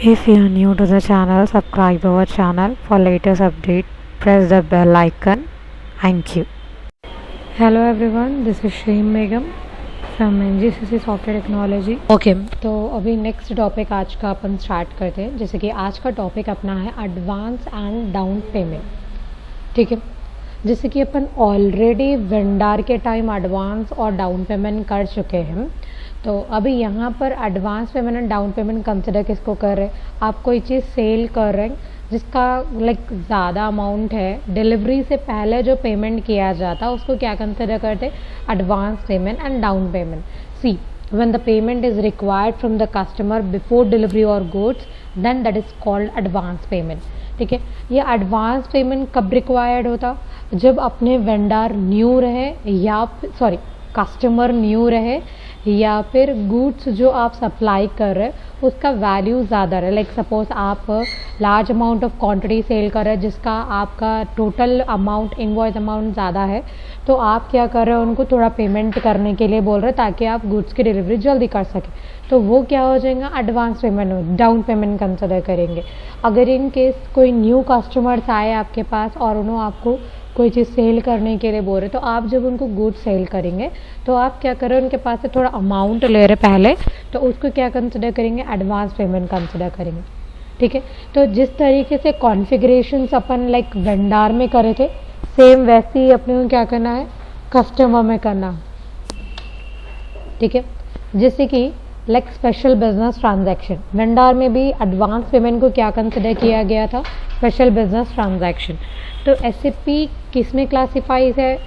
If you are new to the channel, subscribe our channel for latest update. Press the bell icon. Thank you. Hello everyone, this is Shreem Begum from NGCC Software Technology. Okay तो अभी next topic आज का अपन start करते हैं। जैसे कि आज का टॉपिक अपना है एडवांस एंड डाउन पेमेंट। ठीक है, जैसे कि अपन ऑलरेडी वेंडर के टाइम एडवांस और डाउन पेमेंट कर चुके हैं, तो अभी यहाँ पर advance payment and down payment consider किसको कर रहे हैं? आप कोई चीज़ सेल कर रहे हैं जिसका ज़्यादा अमाउंट है, डिलीवरी से पहले जो पेमेंट किया जाता है उसको क्या कंसिडर करते हैं? Advance payment and down payment. See, when the payment is required from the customer before delivery or goods, then that is called advance payment। ठीक है, ये एडवांस पेमेंट कब रिक्वायर्ड होता? जब अपने वेंडर न्यू रहे या कस्टमर न्यू रहे या फिर गुड्स जो आप सप्लाई कर रहे हैं उसका वैल्यू ज़्यादा रहे। लाइक सपोज आप large amount of quantity sale कर रहे हैं जिसका आपका टोटल अमाउंट इनवॉइस अमाउंट ज़्यादा है, तो आप क्या कर रहे हैं? उनको थोड़ा पेमेंट करने के लिए बोल रहे हैं ताकि आप गुड्स की डिलीवरी जल्दी कर सकें। तो वो क्या हो जाएगा? Advance payment, down payment consider करेंगे। अगर इन केस कोई न्यू कस्टमर्स आए आपके पास और उन्होंने आपको कोई चीज़ सेल करने के लिए बोल रहे, तो आप जब उनको गुड सेल करेंगे तो आप क्या करें? उनके पास से थोड़ा अमाउंट ले रहे पहले, तो उसको क्या कंसिडर करेंगे? एडवांस पेमेंट कंसिडर करेंगे। ठीक है, तो जिस तरीके से कॉन्फ़िगरेशंस अपन वेंडर में करे थे, सेम वैसे ही अपने को क्या करना है? कस्टमर में करना। ठीक है, जैसे कि स्पेशल बिजनेस ट्रांजैक्शन, वेंडर में भी एडवांस पेमेंट को क्या कंसिडर किया गया था? Special business transaction. तो एसएपी किस में क्लासीफाइज है?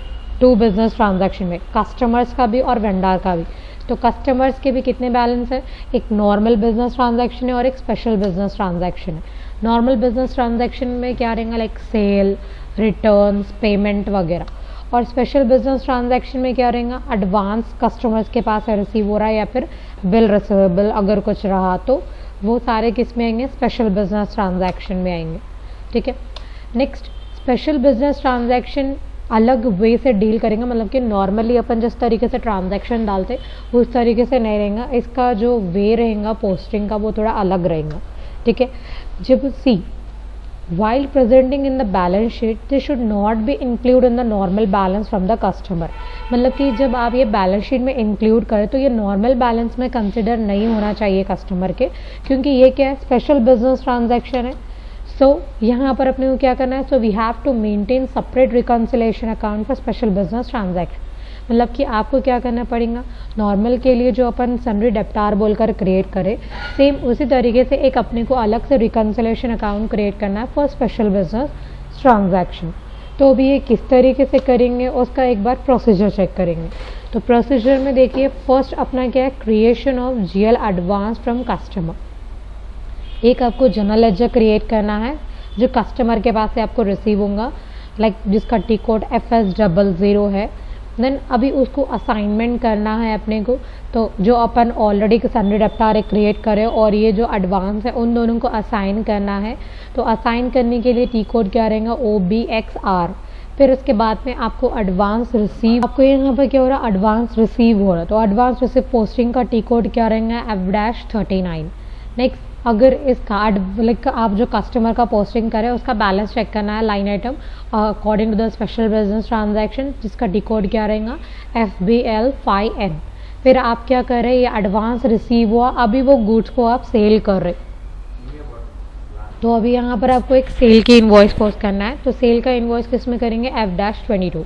टू बिजनेस ट्रांजैक्शन में, कस्टमर्स का भी और वेंडर का भी। तो कस्टमर्स के भी कितने बैलेंस है? एक नॉर्मल बिजनेस ट्रांजैक्शन है और एक स्पेशल बिजनेस ट्रांजैक्शन है। नॉर्मल बिजनेस ट्रांजैक्शन में क्या रहेगा? सेल, रिटर्न्स, पेमेंट वगैरह। और स्पेशल बिजनेस ट्रांजैक्शन में क्या रहेगा? एडवांस कस्टमर्स के पास है, रिसीव हो रहा है, या फिर बिल रिसीवेबल अगर कुछ रहा, तो वो सारे किस में आएंगे? स्पेशल बिजनेस ट्रांजैक्शन में आएंगे। ठीक है, नेक्स्ट स्पेशल बिजनेस ट्रांजैक्शन अलग वे से डील करेंगे, मतलब कि नॉर्मली अपन जिस तरीके से ट्रांजैक्शन डालते उस तरीके से नहीं रहेगा। इसका जो वे रहेगा पोस्टिंग का वो थोड़ा अलग रहेगा। ठीक है, जब सी while presenting in the balance sheet they should not be include in the normal balance from the customer। मतलब कि जब आप ये बैलेंस शीट में इंक्लूड करें तो ये नॉर्मल बैलेंस में कंसिडर नहीं होना चाहिए कस्टमर के, क्योंकि ये क्या है? स्पेशल बिजनेस ट्रांजैक्शन है। सो यहाँ पर अपने को क्या करना है? So we have to maintain separate reconciliation account for special business transaction. मतलब कि आपको क्या करना पड़ेगा? नॉर्मल के लिए जो अपन सन्ड्री डेप्टार बोलकर क्रिएट करें, सेम उसी तरीके से एक अपने को अलग से रिकन्सिलेशन अकाउंट क्रिएट करना है फॉर स्पेशल बिजनेस ट्रांजैक्शन। तो अभी ये किस तरीके से करेंगे उसका एक बार प्रोसीजर चेक करेंगे। तो प्रोसीजर में देखिए, फर्स्ट अपना क्या है? Creation of GL advance from customer. एक आपको जनरल लेजर क्रिएट करना है जो कस्टमर के पास से आपको रिसीव होगा, जिसका टी कोड FS00 है। देन अभी उसको असाइनमेंट करना है अपने को। तो जो अपन ऑलरेडी सन्ड्री डेप्टार क्रिएट करें और ये जो एडवांस है उन दोनों को असाइन करना है। तो असाइन करने के लिए टी कोड क्या रहेगा? OBXR। फिर उसके बाद में आपको एडवांस रिसीव, आपको यहाँ पर क्या हो रहा है? एडवांस रिसीव हो रहा है। तो एडवांस रिसीव पोस्टिंग का टी कोड क्या रहेगा? F-39। नेक्स्ट, अगर इसका आप जो कस्टमर का पोस्टिंग करें उसका बैलेंस चेक करना है, line item according to the special business transaction, जिसका डी कोड क्या रहेगा? FBL5N। फिर आप क्या कर रहे हैं? ये एडवांस रिसीव हुआ, अभी वो गुड्स को आप सेल कर रहे, तो अभी यहाँ पर आपको एक सेल की इनवॉइस पोस्ट करना है। तो सेल का इनवॉइस किस में करेंगे? F-22।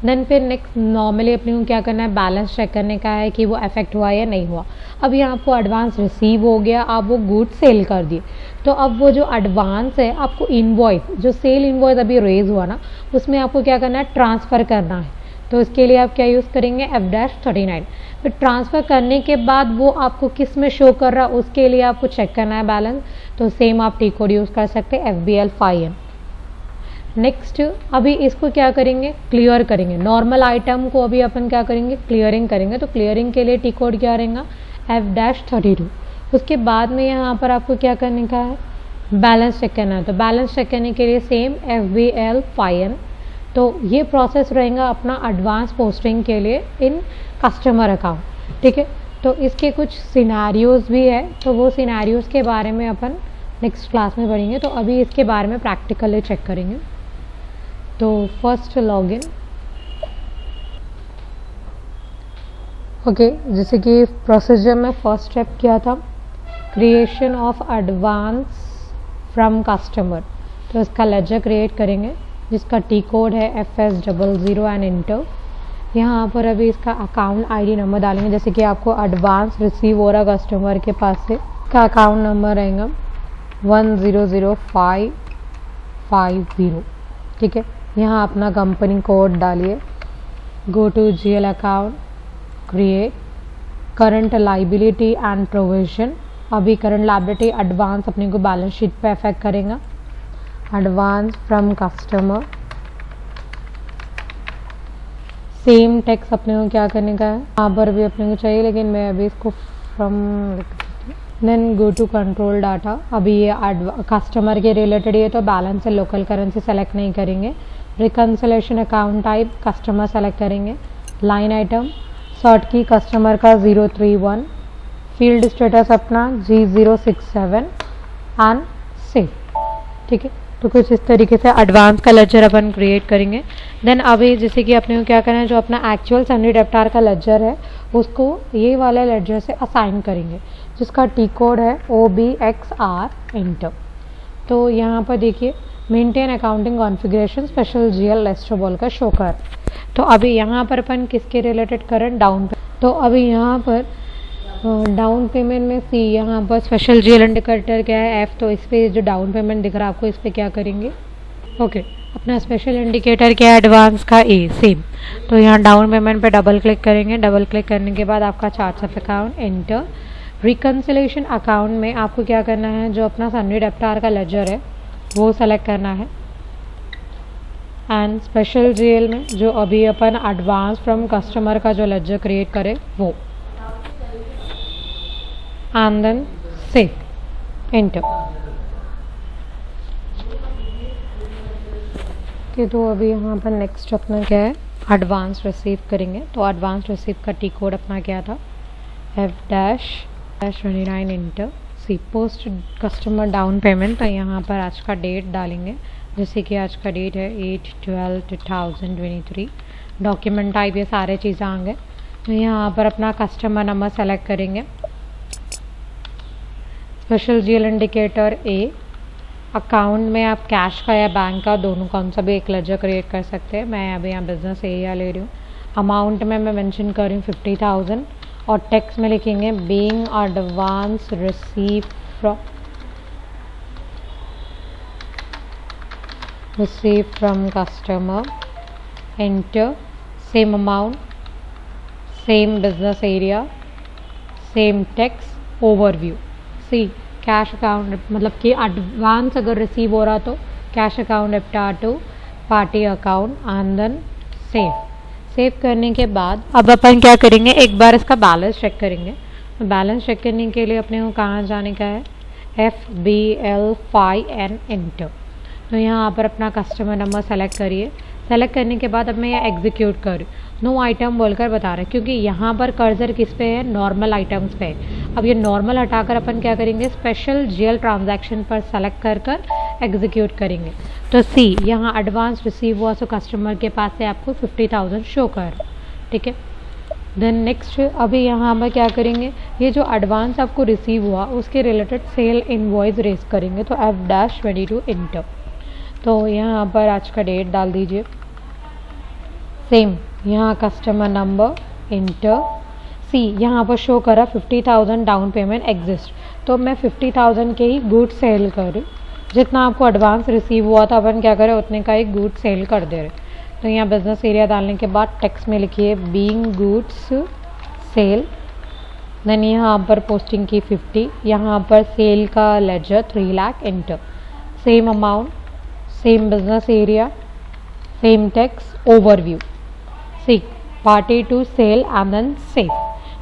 देन फिर नेक्स्ट नॉर्मली अपने को क्या करना है? बैलेंस चेक करने का है कि वो अफेक्ट हुआ या नहीं हुआ। अब यहाँ आपको एडवांस रिसीव हो गया, आप वो गुड सेल कर दिए, तो अब वो जो एडवांस है आपको इनवॉइस, जो सेल इनवॉइस अभी रेज हुआ ना, उसमें आपको क्या करना है? ट्रांसफ़र करना है। तो इसके लिए आप क्या यूज़ करेंगे? F-39। फिर ट्रांसफ़र करने के बाद वो आपको किस में शो कर रहा है उसके लिए आपको चेक करना है बैलेंस। तो सेम आप टी कोड यूज़ कर सकते हैं, FBL5N। नेक्स्ट अभी इसको क्या करेंगे? क्लियर करेंगे। नॉर्मल आइटम को अभी अपन क्या करेंगे? क्लियरिंग करेंगे। तो क्लियरिंग के लिए टी कोड क्या रहेगा? F-32। उसके बाद में यहाँ पर आपको क्या करने का है? बैलेंस चेक करना है। तो बैलेंस चेक करने के लिए सेम FBL5N। तो ये प्रोसेस रहेगा अपना एडवांस पोस्टिंग के लिए इन कस्टमर अकाउंट। ठीक है, तो इसके कुछ सिनेरियोज़ भी है, तो वो सिनेरियोज़ के बारे में अपन नेक्स्ट क्लास में पढ़ेंगे। तो अभी इसके बारे में प्रैक्टिकली चेक करेंगे। तो फर्स्ट लॉगिन, ओके, जैसे कि प्रोसीजर में फर्स्ट स्टेप क्या था, creation of advance from customer. तो इसका लेजर क्रिएट करेंगे जिसका टी कोड है FS00 एंड इंटर। यहाँ पर अभी इसका अकाउंट आईडी नंबर डालेंगे, जैसे कि आपको एडवांस रिसीव हो रहा कस्टमर के पास से। इसका अकाउंट नंबर रहेगा 100550, ठीक है। यहाँ अपना कंपनी कोड डालिए, go to GL account, create current liability and provision. अभी करंट लाइबिलिटी एडवांस अपने को बैलेंस शीट पे अफेक्ट करेगा। Advance from customer, same text अपने को क्या करने का है, यहाँ पर भी अपने को चाहिए, लेकिन मैं अभी इसको from, then go to control data. अभी ये कस्टमर के रिलेटेड है तो बैलेंस से लोकल करेंसी सेलेक्ट नहीं करेंगे। Reconciliation account type customer select करेंगे। लाइन आइटम शॉर्ट की कस्टमर का 031, फील्ड स्टेटस अपना G067 एंड सेव, ठीक है। तो कुछ इस तरीके से एडवांस का लेजर अपन क्रिएट करेंगे। देन अभी जैसे कि अपने को क्या करना है, जो अपना एक्चुअल सन्नी डेप्टार का लेजर है उसको ये वाले लेजर से असाइन करेंगे, जिसका टी कोड है OBXR इंटर। तो यहाँ पर देखिए maintain accounting configuration special GL लेस्टर बोल का शो कर। तो अभी यहाँ पर अपन किसके रिलेटेड करें, डाउन। तो अभी यहाँ पर डाउन पेमेंट में सी, यहाँ पर स्पेशल GL इंडिकेटर क्या है F, तो इस पर जो डाउन पेमेंट दिख रहा है आपको, इस पर क्या करेंगे, ओके। अपना स्पेशल इंडिकेटर क्या है, एडवांस का A, सेम। तो यहाँ डाउन पेमेंट पे डबल क्लिक करेंगे। डबल क्लिक करने के बाद आपका charts of account enter. Reconciliation account में आपको क्या करना है, जो अपना सन्नी डेप्टार का लेजर है वो सेलेक्ट करना है। एंड स्पेशल GL में जो अभी अपन एडवांस फ्रॉम कस्टमर का जो लेजर क्रिएट करे वो, एंड देन सेव, एंटर। तो अभी यहाँ पर नेक्स्ट अपना क्या है, एडवांस रिसीव करेंगे। तो एडवांस रिसीव का टी कोड अपना क्या था, F-29 इंटर। सी पोस्ट कस्टमर डाउन पेमेंट, तो यहाँ पर आज का डेट डालेंगे, जैसे कि आज का डेट है 8/12/2023। डॉक्यूमेंट टाइप ये सारे चीज़ें आएंगे। तो यहाँ पर अपना कस्टमर नंबर सेलेक्ट करेंगे। Special GL indicator A। Account में आप कैश का या बैंक का दोनों कौन सा भी एक लेजर क्रिएट कर सकते हैं। मैं अभी यहाँ बिजनेस एरिया ले रही हूँ। अमाउंट में मैं मेंशन कर रही हूँ 50,000 और टेक्स्ट में लिखेंगे being advance receive from customer, enter. Same amount, same business area, same text, overview. See cash account, मतलब कि एडवांस अगर रिसीव हो रहा तो कैश अकाउंट एप्टार to party account, and then save. Save करने के बाद अब अपन क्या करेंगे, एक बार इसका बैलेंस चेक करेंगे। बैलेंस चेक करने के लिए अपने को कहाँ जाने का है, FBL5N एंटर। तो यहाँ पर अपना कस्टमर नंबर सेलेक्ट करिए। सेलेक्ट करने के बाद अब मैं ये एग्जीक्यूट कर, नो आइटम बोलकर बता रहा है, क्योंकि यहाँ पर कर्सर किस पे है, नॉर्मल आइटम्स पे है। अब ये नॉर्मल हटाकर अपन क्या करेंगे, स्पेशल GL ट्रांजैक्शन पर सेलेक्ट कर एग्जीक्यूट करेंगे। तो सी यहाँ एडवांस रिसीव हुआ, सो कस्टमर के पास से आपको 50,000 शो कर, ठीक है। देन नेक्स्ट अभी यहाँ पर क्या करेंगे, ये जो एडवांस आपको रिसीव हुआ उसके रिलेटेड सेल इनवॉइस रेज करेंगे। तो F-22 इंटर। तो यहाँ पर आज का डेट डाल दीजिए। सेम यहाँ कस्टमर नंबर इंटर। सी यहाँ पर शो करा 50,000 डाउन पेमेंट एग्जिस्ट, तो मैं 50,000 के ही गुड सेल कर रही। जितना आपको एडवांस रिसीव हुआ था अपन क्या करें, उतने का ही गुड सेल कर दे रहे। तो यहाँ बिजनेस एरिया डालने के बाद टेक्स्ट में लिखिए बीइंग गुड्स सेल। देन यहाँ पर पोस्टिंग की 50, यहाँ पर सेल का ledger 3 lakh enter. Same amount, same business area, same text, overview. See party to sale and then save.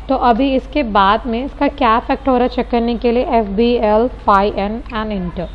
तो अभी इसके बाद में इसका क्या इफेक्ट हो रहा है चेक करने के लिए FBL5N एंड इंटर।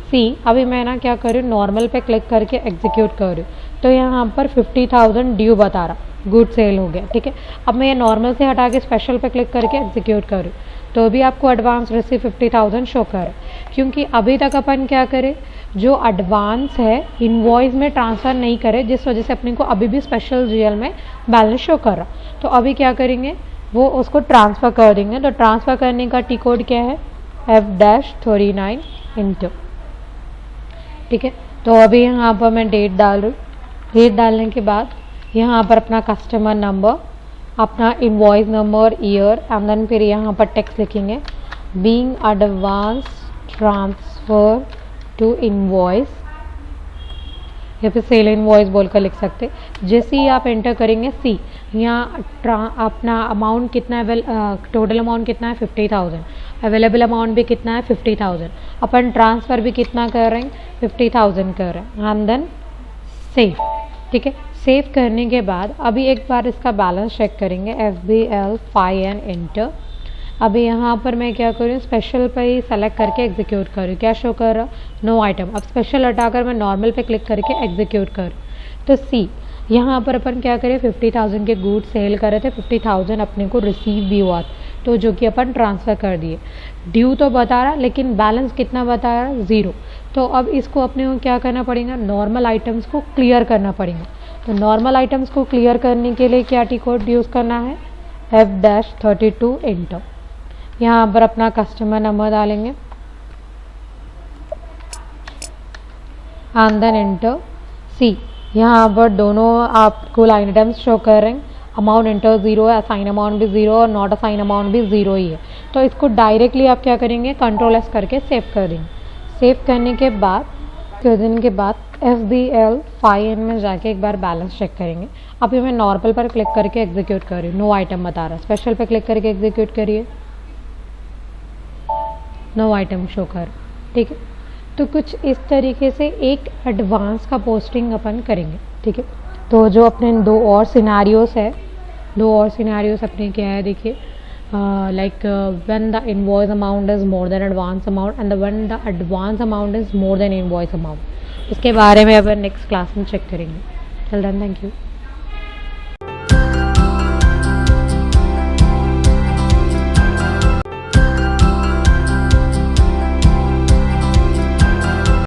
सी अभी मैं ना क्या कर रही हूँ, नॉर्मल पे क्लिक करके एग्जीक्यूट कर रही हूँ। तो यहाँ पर 50,000 ड्यू बता रहा, गुड सेल हो गया, ठीक है। अब मैं ये नॉर्मल से हटा के स्पेशल पे क्लिक करके एग्जीक्यूट कर रही हूँ। तो भी आपको एडवांस रिसीव 50,000 शो कर रहा है, क्योंकि अभी तक अपन क्या करें, जो एडवांस है इनवॉइस में ट्रांसफ़र नहीं करे, जिस वजह से अपने को अभी भी स्पेशल जीएल में बैलेंस शो कर रहा। तो अभी क्या करेंगे, वो उसको ट्रांसफ़र कर देंगे। तो ट्रांसफ़र करने का टी कोड क्या है, F-39 इंटू, ठीक है। तो अभी यहाँ पर मैं डेट डाल रही हूँ। डेट डालने के बाद यहाँ पर अपना कस्टमर नंबर, अपना invoice number, year, and then फिर यहाँ पर टेक्स्ट लिखेंगे, being advance transfer to invoice, या फिर सेल इनवॉइस बोलकर लिख सकते। जैसे ही आप एंटर करेंगे सी, यहाँ अपना अमाउंट कितना है, टोटल अमाउंट कितना है 50,000, अवेलेबल अमाउंट भी कितना है 50,000, अपन ट्रांसफ़र भी कितना कर रहे हैं 50,000 कर रहे हैं, एंड देन सेव, ठीक है। सेव करने के बाद अभी एक बार इसका बैलेंस चेक करेंगे, FBL 5N एंटर। अभी यहाँ पर मैं क्या करूँ, स्पेशल पे ही सेलेक्ट करके एग्जीक्यूट करूँ, क्या शो कर रहा, नो आइटम। अब स्पेशल हटाकर मैं नॉर्मल पे क्लिक करके एग्जीक्यूट करूँ, तो सी यहाँ पर अपन क्या करें, 50,000 के गुड सेल कर रहे थे, 50,000 अपने को रिसीव भी हुआ, तो जो कि अपन ट्रांसफ़र कर दिए। ड्यू तो बता रहा, लेकिन बैलेंस कितना बता रहा, 0। तो अब इसको अपने को क्या करना पड़ेगा, नॉर्मल आइटम्स को क्लियर करना पड़ेगा। तो नॉर्मल आइटम्स को क्लियर करने के लिए क्या टी कोड यूज़ करना है, F-32 एंटर। यहाँ पर अपना कस्टमर नंबर डालेंगे, एंड देन एंटर सी। यहाँ पर दोनों आपको लाइन आइटम्स शो कर रहे हैं, अमाउंट एंटर 0 है, असाइन अमाउंट भी 0 और नॉट असाइन अमाउंट भी 0 ही है। तो इसको डायरेक्टली आप क्या करेंगे, Ctrl+S करके सेव कर देंगे। सेव करने के बाद कुछ दिन के बाद FBL 5N में जाके एक बार बैलेंस चेक करेंगे। अभी मैं नॉर्मल पर क्लिक करके एग्जीक्यूट कर रही हूँ, नो आइटम बता रहा, स्पेशल पे क्लिक करके एग्जीक्यूट करिए, नो आइटम शो कर, ठीक है। तो कुछ इस तरीके से एक एडवांस का पोस्टिंग अपन करेंगे, ठीक है। तो जो अपने दो और सिनारियोस है, दो और सिनारियोस अपने क्या है, देखिए, like when the invoice amount is more than advance amount and when the advance amount is more than invoice amount, इसके बारे में अपन नेक्स्ट क्लास में चेक करेंगे। Till then thank you.